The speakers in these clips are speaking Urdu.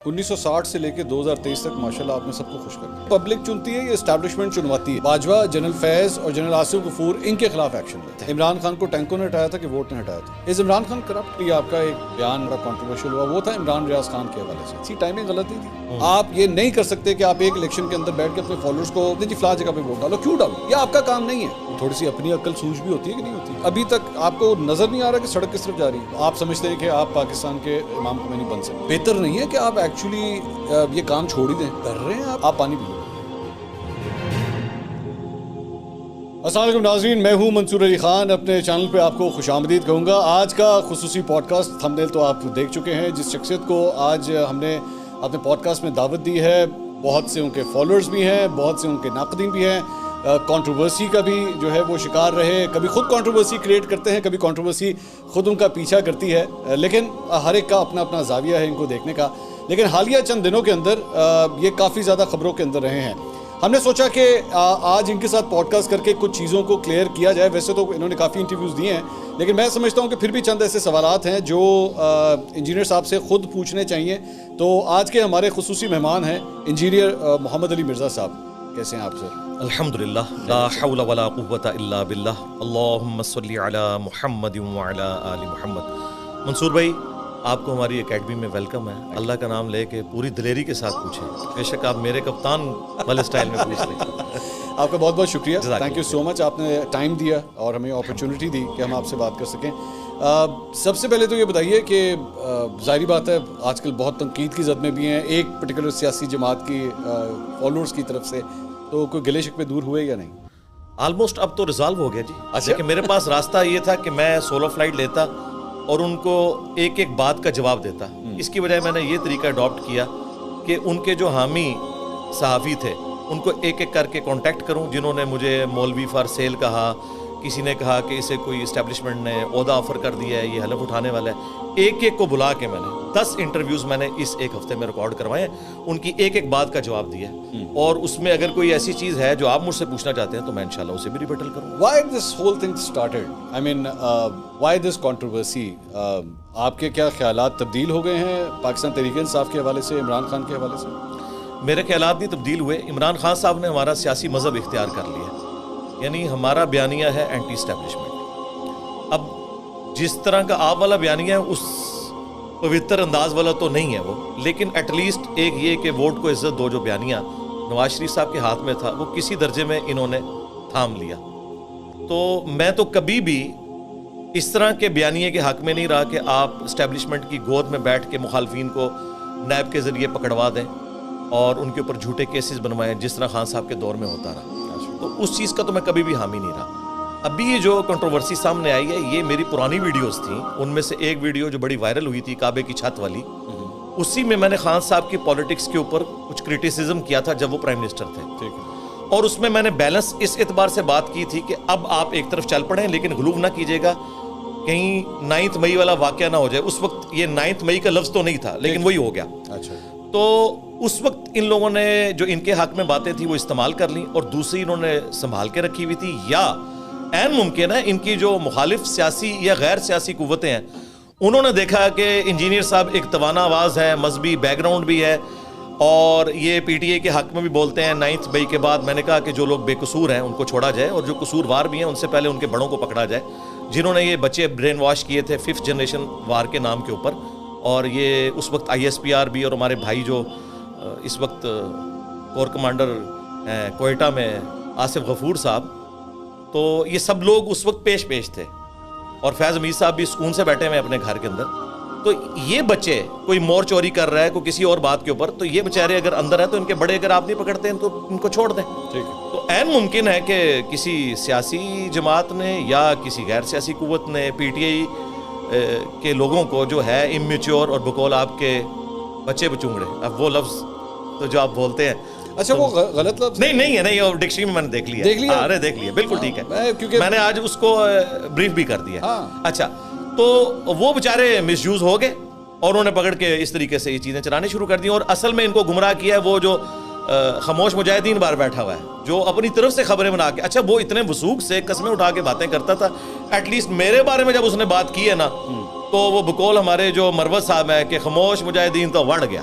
1960 سے لے کے 2023 تک ماشاءاللہ آپ نے سب کو خوش کر دیا. پبلک چنتی ہے, یہ اسٹیبلشمنٹ چنواتی ہے. باجوہ, جنرل فیض اور جنرل آصف غفور ان کے خلاف ایکشن لیتے ہیں. عمران خان کو ٹینکوں نے ہٹایا تھا کہ ووٹ نے ہٹایا تھا. اس عمران خان کرپٹ, یہ آپ کا ایک بیان بڑا کنٹروورشل ہوا, وہ تھا عمران ریاض خان کے حوالے سے. اسی ٹائمنگ غلط نہیں تھی. آپ یہ نہیں کر سکتے کہ آپ ایک الیکشن کے اندر بیٹھ کے اپنے فالوورز کو جی فلاں جگہ پہ ووٹ ڈالو. کیوں ڈالو؟ یہ آپ کا کام نہیں ہے. تھوڑی سی اپنی عقل سوچ بھی ہوتی ہے کہ نہیں ہوتی. ابھی تک آپ کو نظر نہیں آ رہا کہ سڑک کس طرف جا رہی ہے. آپ سمجھتے ہیں کہ آپ پاکستان کے امام کو نہیں بن سکتے. بہتر نہیں ہے کہ آپ ایکچولی یہ کام چھوڑ ہی دیں. کر رہے ہیں آپ پانی پی لو. السلام علیکم ناظرین, میں ہوں منصور علی خان. اپنے چینل پہ آپ کو خوش آمدید کہوں گا. آج کا خصوصی پوڈ کاسٹ تھمبنیل تو آپ دیکھ چکے ہیں. جس شخصیت کو آج ہم نے اپنے پوڈ کاسٹ میں دعوت دی ہے, بہت سے ان کے فالوورز بھی ہیں, بہت سے ان کے ناقدین بھی ہیں. کنٹروورسی کا بھی جو ہے وہ شکار رہے. کبھی خود کنٹروورسی کریٹ کرتے ہیں, کبھی کنٹروورسی خود ان کا پیچھا کرتی ہے. لیکن ہر ایک کا اپنا اپنا زاویہ ہے ان کو دیکھنے کا. لیکن حالیہ چند دنوں کے اندر یہ کافی زیادہ خبروں کے اندر رہے ہیں. ہم نے سوچا کہ آج ان کے ساتھ پوڈ کاسٹ کر کے کچھ چیزوں کو کلیئر کیا جائے. ویسے تو انہوں نے کافی انٹرویوز دیے ہیں, لیکن میں سمجھتا ہوں کہ پھر بھی چند ایسے سوالات ہیں جو انجینئر صاحب سے خود پوچھنے چاہیے. تو آج کے ہمارے خصوصی مہمان ہیں انجینئر محمد علی مرزا صاحب. کیسے ہیں آپ سر؟ الحمدللہ, لا حول ولا قوة الا باللہ. اللہم صلی علی محمد وعلی آل محمد. منصور بھائی, آپ کو ہماری اکیڈمی میں ویلکم ہے. اللہ کا نام لے کے پوری دلیری کے ساتھ پوچھیں. بے شک آپ میرے کپتان والے سٹائل میں پوچھ لیں. آپ کا بہت بہت شکریہ. تھینک یو سو مچ. آپ نے ٹائم دیا اور ہمیں اپرچونٹی دی کہ ہم آپ سے بات کر سکیں. سب سے پہلے تو یہ بتائیے کہ ظاہری بات ہے آج کل بہت تنقید کی زد میں بھی ہیں ایک پرٹیکولر سیاسی جماعت کی فالوورز کی طرف سے, تو کوئی گلے شکوے دور ہوئے یا نہیں؟ آلموسٹ اب تو ریزالو ہو گیا جی. اچھا, کہ میرے پاس راستہ یہ تھا کہ میں سولو فلائٹ لیتا اور ان کو ایک ایک بات کا جواب دیتا. اس کی وجہ میں نے یہ طریقہ اڈاپٹ کیا کہ ان کے جو حامی صحافی تھے ان کو ایک ایک کر کے کانٹیکٹ کروں. جنہوں نے مجھے مولوی فار سیل کہا, کسی نے کہا کہ اسے کوئی اسٹیبلشمنٹ نے عہدہ آفر کر دیا ہے, یہ حلف اٹھانے والا ہے. ایک ایک کو بلا کے میں نے 10 انٹرویوز میں نے اس ایک ہفتے میں ریکارڈ کروائے. ان کی ایک ایک بات کا جواب دیا, اور اس میں اگر کوئی ایسی چیز ہے جو آپ مجھ سے پوچھنا چاہتے ہیں تو میں انشاءاللہ اسے بھی ریبٹل کروں. Why this whole thing started? I mean, why this controversy? آپ کے کیا خیالات تبدیل ہو گئے ہیں پاکستان تحریک انصاف کے حوالے سے, عمران خان کے حوالے سے؟ میرے خیالات نہیں تبدیل ہوئے. عمران خان صاحب نے ہمارا سیاسی مذہب اختیار کر لیا, یعنی ہمارا بیانیہ ہے اینٹی اسٹیبلشمنٹ. اب جس طرح کا آپ والا بیانیہ ہے اس پوتر انداز والا تو نہیں ہے وہ, لیکن ایٹ لیسٹ ایک یہ کہ ووٹ کو عزت دو جو بیانیہ نواز شریف صاحب کے ہاتھ میں تھا وہ کسی درجے میں انہوں نے تھام لیا. تو میں تو کبھی بھی اس طرح کے بیانیے کے حق میں نہیں رہا کہ آپ اسٹیبلشمنٹ کی گود میں بیٹھ کے مخالفین کو نیب کے ذریعے پکڑوا دیں اور ان کے اوپر جھوٹے کیسز بنوائیں جس طرح خان صاحب کے دور میں ہوتا رہا. تو اس چیز کا تو میں کبھی بھی حامی نہیں رہا. ابھی یہ جو کنٹروورسی سامنے آئی ہے یہ میری پرانی ویڈیوز تھیں. ان میں سے ایک ویڈیو جو بڑی وائرل ہوئی تھی کعبے کی چھت والی, اسی میں میں نے خان صاحب کی پالیٹکس کے اوپر کچھ کرٹیسزم کیا تھا جب وہ پرائم منسٹر تھے. اور اس میں میں نے بیلنس اس اعتبار سے بات کی تھی کہ اب آپ ایک طرف چل پڑیں لیکن غلو نہ کیجیے گا کہیں 9 مئی والا واقعہ نہ ہو جائے. اس وقت یہ 9 مئی کا لفظ تو نہیں تھا لیکن وہی ہو گیا. اچھا, تو اس وقت ان لوگوں نے جو ان کے حق میں باتیں تھیں وہ استعمال کر لیں اور دوسری انہوں نے سنبھال کے رکھی ہوئی تھی. یا عین ممکن ہے ان کی جو مخالف سیاسی یا غیر سیاسی قوتیں ہیں انہوں نے دیکھا کہ انجینئر صاحب ایک توانا آواز ہے, مذہبی بیک گراؤنڈ بھی ہے, اور یہ پی ٹی اے کے حق میں بھی بولتے ہیں. 9 مئی کے بعد میں نے کہا کہ جو لوگ بے قصور ہیں ان کو چھوڑا جائے, اور جو قصوروار بھی ہیں ان سے پہلے ان کے بڑوں کو پکڑا جائے جنہوں نے یہ بچے برین واش کیے تھے 5th جنریشن وار کے نام کے اوپر. اور یہ اس وقت ISPR بھی اور ہمارے بھائی جو اس وقت کور کمانڈر ہیں کوئٹہ میں آصف غفور صاحب, تو یہ سب لوگ اس وقت پیش تھے, اور فیض امیر صاحب بھی سکون سے بیٹھے ہوئے اپنے گھر کے اندر. تو یہ بچے کوئی مور چوری کر رہا ہے کوئی کسی اور بات کے اوپر, تو یہ بیچارے اگر اندر ہیں تو ان کے بڑے اگر آپ نہیں پکڑتے ہیں تو ان کو چھوڑ دیں. تو عین ممکن ہے کہ کسی سیاسی جماعت نے یا کسی غیر سیاسی قوت نے PTI کے لوگوں کو جو ہے امیچور اور بقول آپ کے بچے بچونگڑے, اب وہ لفظ تو جو آپ بولتے ہیں. اچھا, وہ غلط لفظ نہیں ہے, نہیں, اور ڈکشنری میں نے دیکھ لیا. ارے دیکھ لیا, بالکل ٹھیک ہے, کیونکہ میں نے آج اس کو بریف بھی کر دیا. اچھا, تو وہ بیچارے مس یوز ہو گئے اور انہوں نے پکڑ کے اس طریقے سے یہ چیزیں چلانے شروع کر دی. اور اصل میں ان کو گمراہ کیا ہے وہ جو خاموش مجاہدین بار بیٹھا ہوا ہے جو اپنی طرف سے خبریں بنا کے, اچھا وہ اتنے وثوق سے قسمیں اٹھا کے باتیں کرتا تھا. ایٹ لیسٹ میرے بارے میں جب اس نے بات کی ہے نا تو وہ بقول ہمارے جو مروت صاحب ہے کہ خاموش مجاہدین تو وڑ گیا.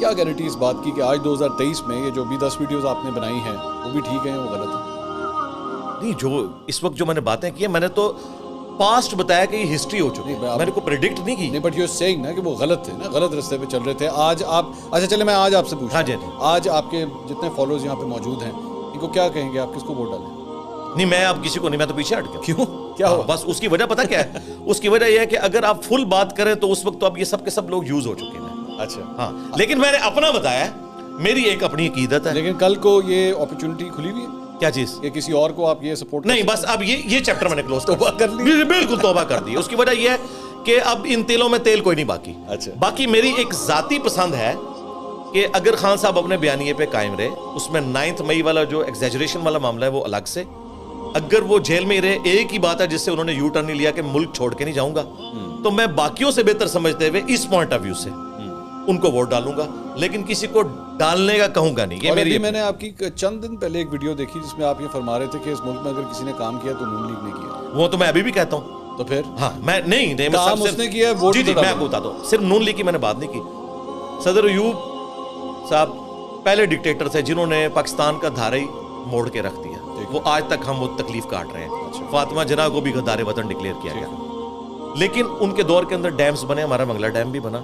کیا گارنٹی اس بات کی کہ آج 2023 میں یہ جو بھی 10 ویڈیوز آپ نے بنائی ہیں وہ بھی ٹھیک ہیں وہ غلط ہیں؟ نہیں، جو اس وقت جو میں نے باتیں کی ہیں، میں نے تو پاسٹ بتایا کہ یہ ہسٹری ہو چکی ہے، میں نے کو پریڈکٹ نہیں کی. نہیں، بٹ یو سیئنگ نا کہ وہ غلط تھے نا، غلط راستے پہ چل رہے تھے. آج آپ اچھا چلے میں آج آپ سے پوچھوں. ہاں جی. آج آپ کے جتنے فالوورز یہاں پہ موجود ہیں ان کو کیا کہیں گے آپ کس کو ووٹ ڈالیں؟ نہیں، میں اب کسی کو نہیں، میں تو پیچھے ہٹ گیا. کیوں؟ کیا ہوا؟ بس اس کی وجہ پتہ کیا ہے؟ اس کی وجہ یہ ہے کہ اگر آپ فل بات کریں تو اس وقت تو اب یہ سب کے سب لوگ یوز ہو چکے ہیں. اچھا ہاں، لیکن میں نے اپنا بتایا، میری ایک اپنی عقیدت ہے. لیکن کل کو یہ اپرچونٹی کھلی ہوئی ہے کیا چیز؟ کہ کسی اور کو آپ یہ سپورٹ نہیں، بس اب یہ چیپٹر میں نے کلوز توبہ کر لی. بالکل توبہ کر دی. اس کی وجہ یہ ہے کہ اب ان تیلوں میں تیل کوئی نہیں باقی. اچھا. باقی میری ایک ذاتی پسند ہے کہ اگر خان صاحب اپنے بیانیے پہ قائم رہے، اس میں 9 مئی والا جو ایگزیجریشن والا معاملہ ہے وہ الگ سے، اگر وہ جیل میں ہی رہے، ایک ہی بات ہے جس سے انہوں نے یو ٹرن نہیں لیا کہ ملک چھوڑ کے نہیں جاؤں گا، تو میں باقیوں سے بہتر سمجھتے ہوئے اس پوائنٹ آف ویو سے ان کو ووٹ ڈالوں گا، لیکن کسی کو ڈالنے کا کہوں گا نہیں. یہ میری میں نے آپ کی چند دن پہلے ایک ویڈیو دیکھی جس میں آپ یہ فرما رہے تھے کہ اس ملک میں اگر کسی نے کام کیا تو نون لیگ نے کیا. وہ تو میں ابھی بھی کہتا ہوں. تو پھر ہاں، میں نہیں کام اس نے کیا، ووٹ جی میں آپ کو بتاتا ہوں. صرف نون لیگ کی میں نے بات نہیں کی. صدر ایوب صاحب پہلے ڈکٹیٹر تھے جنہوں نے پاکستان کا دھارا ہی موڑ کے رکھ دیا. وہ آج تک ہم وہ تکلیف کاٹ رہے ہیں. فاطمہ جناح کو بھی غدار وطن ڈکلیئر کیا گیا، لیکن ان کے دور کے اندر ڈیمز بنے. ہمارا منگلا ڈیم بھی بنا.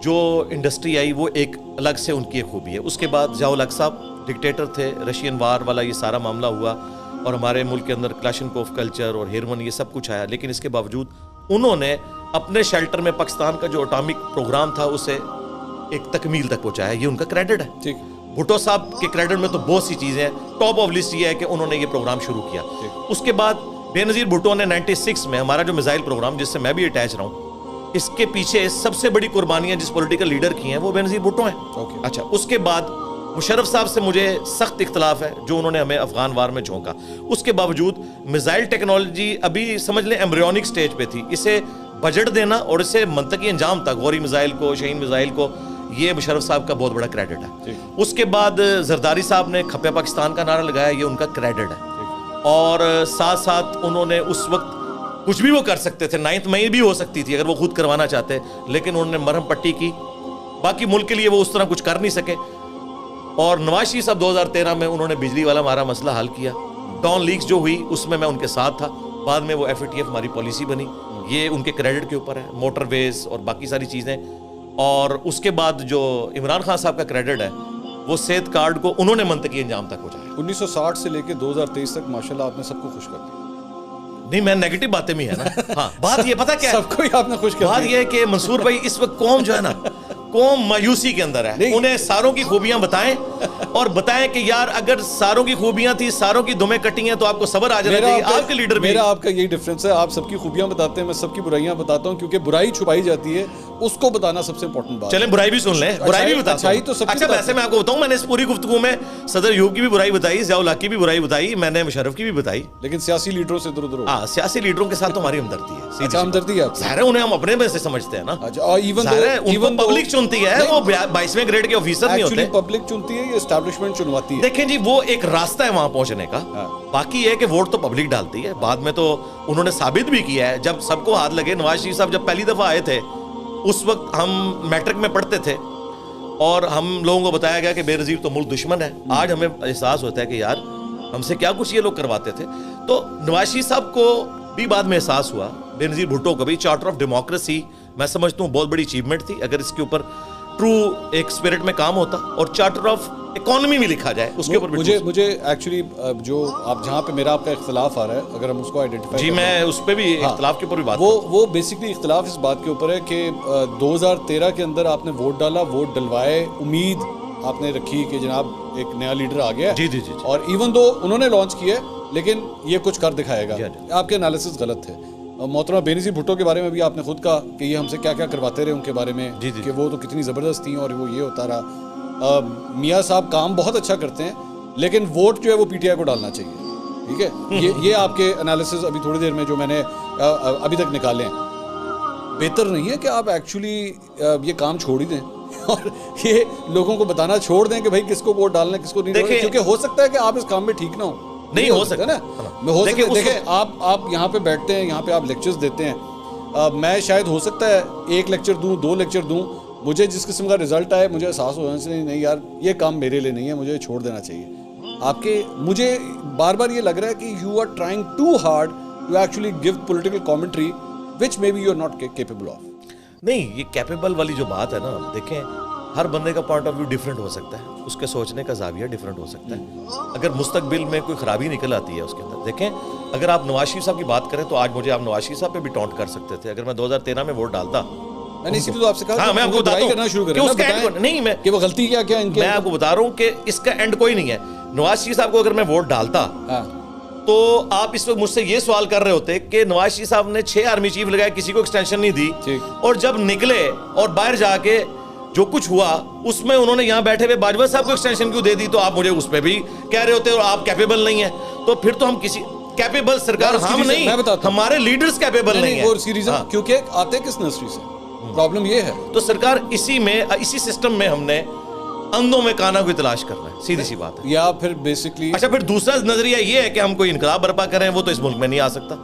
جو انڈسٹری آئی وہ ایک الگ سے ان کی ایک خوبی ہے. اس کے بعد ضیاء الحق صاحب ڈکٹیٹر تھے، رشین وار والا یہ سارا معاملہ ہوا اور ہمارے ملک کے اندر کلاشنکوف کلچر اور ہیروئن یہ سب کچھ آیا. لیکن اس کے باوجود انہوں نے اپنے شیلٹر میں پاکستان کا جو اٹامک پروگرام تھا اسے ایک تکمیل تک پہنچایا. یہ ان کا کریڈٹ ہے. ٹھیک. بھٹو صاحب کے کریڈٹ میں تو بہت سی چیزیں ہیں. ٹاپ آف لسٹ یہ ہے کہ انہوں نے یہ پروگرام شروع کیا. اس کے بعد بے نظیر بھٹو نے 96 میں ہمارا جو میزائل پروگرام جس سے میں بھی اٹیچ رہا ہوں، اس کے پیچھے سب سے بڑی قربانیاں جس پولیٹیکل لیڈر کی ہیں وہ بے نظیر بھٹو ہیں. اچھا، اس کے بعد مشرف صاحب سے مجھے سخت اختلاف ہے جو انہوں نے ہمیں افغان وار میں جھونکا. اس کے باوجود میزائل ٹیکنالوجی ابھی سمجھ لیں ایمبریونک سٹیج پہ تھی. اسے بجٹ دینا اور اسے منطقی انجام تک، غوری میزائل کو، شاہین میزائل کو، یہ مشرف صاحب کا بہت بڑا کریڈٹ ہے. اس کے بعد زرداری صاحب نے کھپے پاکستان کا نعرہ لگایا، یہ ان کا کریڈٹ ہے. اور ساتھ ساتھ انہوں نے اس وقت کچھ بھی وہ کر سکتے تھے، 9 مئی بھی ہو سکتی تھی اگر وہ خود کروانا چاہتے، لیکن انہوں نے مرہم پٹی کی. باقی ملک کے لیے وہ اس طرح کچھ کر نہیں سکے. اور نواز شریف صاحب 2013 میں انہوں نے بجلی والا ہمارا مسئلہ حل کیا. ڈان لیکس جو ہوئی اس میں ان کے ساتھ تھا. بعد میں وہ FATF ہماری پالیسی بنی. یہ ان کے کریڈٹ کے اوپر ہے. موٹر ویز اور باقی ساری چیزیں. اور اس کے بعد جو عمران خان صاحب کا کریڈٹ ہے وہ صحت کارڈ کو انہوں نے منطقی انجام تک پہنچایا. 1960 سے لے کے 2023 تک ماشاءاللہ آپ نے سب کو خوش کر دیا. نہیں، میں نیگیٹو باتیں بھی ہے نا. ہاں، بات یہ پتہ کیا ہے، سب کو ہی آپ نے خوش کر دیا. بات یہ ہے کہ منصور بھائی اس وقت قوم جو ہے نا، قوم مایوسی کے اندر ہے. انہیں ساروں کی خوبیاں بتائیں اور بتائیں کہ یار اگر ساروں کی خوبیاں تھی، ساروں کی دمیں کٹی ہیں تو آپ کو صبر آ جانا چاہیے. آپ کے لیڈر بھی. میرا آپ کا یہی ڈفرینس ہے. آپ سب کی خوبیاں بتاتے ہیں، میں سب کی برائیاں بتاتا ہوں کیونکہ برائی چھپائی جاتی ہے، اس کو بتانا سب سے امپورٹنٹ بات. چلیں برائی بھی سن لیں، برائی بھی بتاتا ہوں. اچھا، ویسے میں آپ کو بتاؤں، میں نے اس پوری گفتگو میں صدر ایوب کی بھی برائی بتائی، ضیاء الحق کی بھی برائی بتائی، میں نے مشرف کی بھی بتائی، لیکن سیاسی لیڈروں سے ادھر ادھر. ہاں، سیاسی لیڈروں کے ساتھ تو ہماری ہمدردی ہے. اچھا، ہمدردی ہے. ظاہر ہے انہیں ہم اپنے میں سے سمجھتے ہیں نا. ایون پبلک چنتی ہے، وہ 22ویں گریڈ کے آفیسر نہیں ہوتے. پبلک چنتی ہے یا اسٹیبلشمنٹ چنواتی ہے. دیکھیں جی، وہ ایک راستہ ہے وہاں پہنچنے کا. باقی یہ ہے کہ ووٹ تو پبلک ڈالتی ہے. بعد میں تو انہوں نے ثابت بھی کیا ہے. جب سب کو ہاتھ لگے، نواز شریف صاحب جب پہلی دفعہ آئے تھے اس وقت ہم میٹرک میں پڑھتے تھے اور ہم لوگوں کو بتایا گیا کہ بے نظیر تو ملک دشمن ہے. آج ہمیں احساس ہوتا ہے کہ یار ہم سے کیا کچھ یہ لوگ کرواتے تھے. تو نواز شریف صاحب کو بھی بعد میں احساس ہوا، بے نظیر بھٹو کو بھی. چارٹر آف ڈیموکریسی میں سمجھتا ہوں بہت بڑی اچیومنٹ تھی اگر اس کے اوپر ٹرو ایک اسپرٹ میں کام ہوتا. اور چارٹر آف اکانومی میں لکھا جائے اس کے اوپر. مجھے ایکچولی جو آپ جہاں پہ میرا آپ کا اختلاف آ رہا ہے، اگر ہم اس کو آئیڈینٹیفائی، جی میں اس پہ بھی اختلاف کے اوپر بھی بات وہ بیسکلی اختلاف اس بات کے اوپر ہے کہ 2013 کے اندر آپ نے ووٹ ڈالا، ووٹ ڈلوائے، امید آپ نے رکھی کہ جناب ایک نیا لیڈر آ گیا. جی جی جی. اور ایون دو انہوں نے لانچ کیا لیکن یہ کچھ کر دکھائے گا. آپ کے انالیسس غلط تھے. محترمہ بے نظیر بھٹو کے بارے میں بھی آپ نے خود کہا کہ یہ ہم سے کیا کیا کرواتے رہے ان کے بارے میں، کہ وہ تو کتنی زبردست تھیں اور وہ یہ ہوتا رہا. میاں صاحب کام بہت اچھا کرتے ہیں لیکن ووٹ جو ہے وہ PTI کو ڈالنا چاہیے. ٹھیک ہے، یہ آپ کے انالیسز ابھی تھوڑی دیر میں جو میں نے ابھی تک نکالے ہیں. بہتر نہیں ہے کہ آپ ایکچولی یہ کام چھوڑ ہی دیں اور یہ لوگوں کو بتانا چھوڑ دیں کہ بھائی کس کو ووٹ ڈالنا ہے کس کو نہیں ڈالنا، کیونکہ ہو سکتا ہے کہ آپ اس کام میں ٹھیک نہ ہو. نہیں ہو سکتا نا. دیکھیں آپ یہاں پہ بیٹھتے ہیں، یہاں پہ آپ لیکچرز دیتے ہیں. میں شاید ہو سکتا ہے 1 لیکچر دوں، 2 لیکچر دوں، مجھے جس قسم کا رزلٹ آئے مجھے احساس ہونا چاہیے نہیں یار یہ کام میرے لیے نہیں ہے, مجھے چھوڑ دینا چاہیے. آپ کے مجھے بار بار یہ لگ رہا ہے کہ you are trying to hard to actually give political commentary which may be you are not capable of. نہیں, یہ کیپیبل والی جو بات ہے نا, دیکھیں ہر بندے کا پوائنٹ آف ویو ڈفرینٹ ہو سکتا ہے, اس کے سوچنے کا زاویہ ڈفرینٹ ہو سکتا ہے. اگر مستقبل میں کوئی خرابی نکل آتی ہے اس کے اندر, دیکھیں اگر آپ نواز شریف صاحب کی بات کریں تو آج مجھے آپ نواز شریف صاحب پہ بھی ٹونٹ کر سکتے تھے. اگر میں 2013 میں ووٹ ڈالتا, میں نے اسی لیے تو آپ سے کہا ہاں میں آپ کو بتاتا ہوں کہ اس کا اینڈ نہیں, کہ وہ غلطی کیا کیا ان کے, میں آپ کو بتا رہا ہوں کہ اس کا اینڈ کوئی نہیں ہے. نواز شریف صاحب کو اگر میں ووٹ ڈالتا تو آپ اس وقت مجھ سے یہ سوال کر رہے ہوتے کہ نواز شریف صاحب نے 6 آرمی چیف لگائے, کسی کو ایکسٹینشن نہیں دی, اور جب نکلے اور باہر جا کے جو کچھ ہوا اس میں انہوں نے یہاں بیٹھے ہوئے باجوہ صاحب کو ایکسٹینشن کیوں دے دی, تو آپ مجھے اس پہ بھی کہہ رہے ہوتے اور آپ کیپیبل نہیں ہیں. تو پھر تو ہم کسی کیپیبل سرکار ہم نہیں, ہمارے لیڈرز کیپیبل نہیں ہیں, کیونکہ آتے کس نرسری سے, پرابلم یہ ہے. تو سرکار اسی سسٹم میں ہم نے اندھوں میں کانا کوئی تلاش کرنا ہے, سیدھی سی بات ہے. یا پھر بیسکلی اچھا پھر دوسرا نظریہ یہ ہے کہ ہم کوئی انقلاب برپا کریں, وہ تو اس ملک میں نہیں آ سکتا.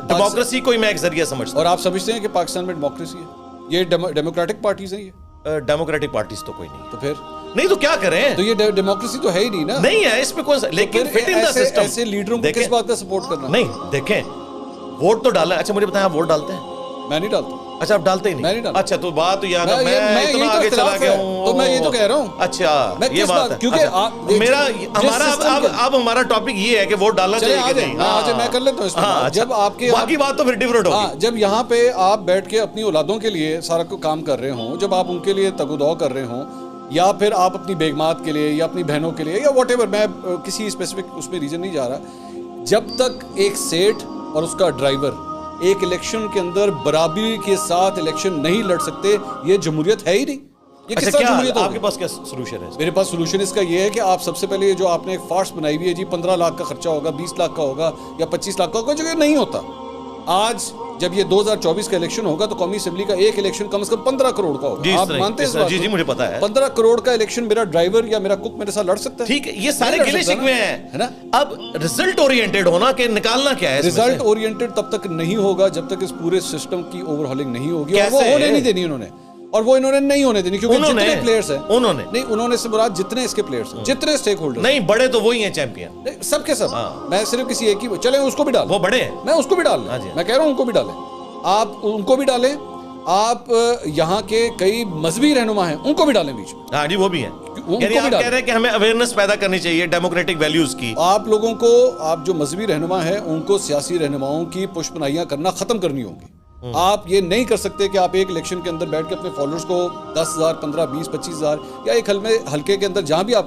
ڈیموکریسی کو میں ایک ذریعہ سمجھتا ہوں. اور آپ سمجھتے ہیں کہ پاکستان میں ڈیموکریسی ہے, یہ ڈیموکریٹک پارٹیز ہیں, یہ ڈیموکریٹک پارٹیز تو کوئی نہیں. تو پھر نہیں تو کیا کریں, تو یہ ڈیموکریسی تو ہے ہی نہیں نا. نہیں ہے اس میں کون سا, لیکن فٹ ان دا سسٹم. ایسے لیڈروں کو کس بات کا سپورٹ کرنا. نہیں دیکھیں ووٹ تو ڈالا. اچھا مجھے بتائیں آپ ووٹ ڈالتے ہیں؟ میں نہیں ڈالتا. اچھا آپ ڈالتے ہی نہیں. اچھا تو بات یاد ہے, میں اتنا آگے چلا گیا ہوں, تو میں یہ تو کہہ رہا ہوں. اچھا یہ بات ہے, کیونکہ میرا اب ہمارا ٹاپک یہ ہے کہ ووٹ ڈالنا چاہیے کہ نہیں. میں کر لیتا ہوں اس میں. جب آپ کے باقی بات تو پھر ڈیفرنٹ ہوگی. جب یہاں پہ آپ بیٹھ کے اپنی اولادوں کے لیے سارا کام کر رہے ہوں, جب آپ ان کے لیے تگ و دو کر رہے ہوں, یا پھر آپ اپنی بیگمات کے لیے یا اپنی بہنوں کے لیے یا واٹ ایور, میں کسی اسپیسیفک اس میں ریزن نہیں جا رہا, جب تک ایک سیٹ اور اس کا ڈرائیور ایک الیکشن کے اندر برابری کے ساتھ الیکشن نہیں لڑ سکتے, یہ جمہوریت ہے ہی نہیں. یہ کس طرح جمہوریت آپ کے پاس کیا سولوشن ہے؟ میرے پاس سولوشن اس کا یہ ہے کہ آپ سب سے پہلے جو آپ نے ایک فارس بنائی ہوئی ہے جی 15 لاکھ کا خرچہ ہوگا, 20 لاکھ کا ہوگا یا 25 لاکھ کا ہوگا, جو کہ نہیں ہوتا. آج جب یہ 2024 کا الیکشن ہوگا تو قومی اسمبلی کا ایک الیکشن کم از کم 15 کروڑ کا ہوگا. آپ مانتے ہیں؟ جی مجھے پتا ہے. 15 کروڑ کا الیکشن میرا ڈرائیور یا میرا کک میرے ساتھ لڑ سکتا ہے. ٹھیک ہے, یہ سارے گلے شکوے ہیں نا. اب ریزلٹ اورینٹڈ ہونا کہ نکالنا کیا ہے. ریزلٹ اورینٹڈ تب تک نہیں ہوگا جب تک اس پورے سسٹم کی اوور ہالنگ نہیں ہوگی, اور وہ ہونے نہیں دینی انہوں نے, اور وہ انہوں نے نہیں ہونے دینی, کیونکہ جتنے پلیئرز ہیں انہوں نے سے مراد جتنے اس کے پلیئرز ہیں, جتنے اسٹیک ہولڈر نہیں, بڑے تو وہی ہیں چیمپئن, سب کے سب. میں صرف کسی ایک ہی, چلیں اس کو بھی ڈال, وہ بڑے ہیں, میں اس کو بھی ڈال لیں, میں کہہ رہا ہوں ان کو بھی ڈالیں, آپ ان کو بھی ڈالیں, آپ یہاں کے کئی مذہبی رہنما ہیں ان کو بھی ڈالیں بیچ میں. ہاں جی وہ بھی ہیں, یعنی آپ کہہ رہے ہیں کہ ہمیں اویئرنیس پیدا کرنی چاہیے ڈیموکریٹک ویلیوز کی. آپ لوگوں کو, آپ جو مذہبی رہنما ہیں ان کو سیاسی رہنماؤں کی پشپنائیاں کرنا ختم کرنی ہوں گی. آپ یہ نہیں کر سکتے کہ آپ ایک الیکشن کے اندر بیٹھ کے اپنے فالوورز کو 10,000 15,000 20,000 25,000 یا ایک حلقے کے اندر جہاں بھی آپ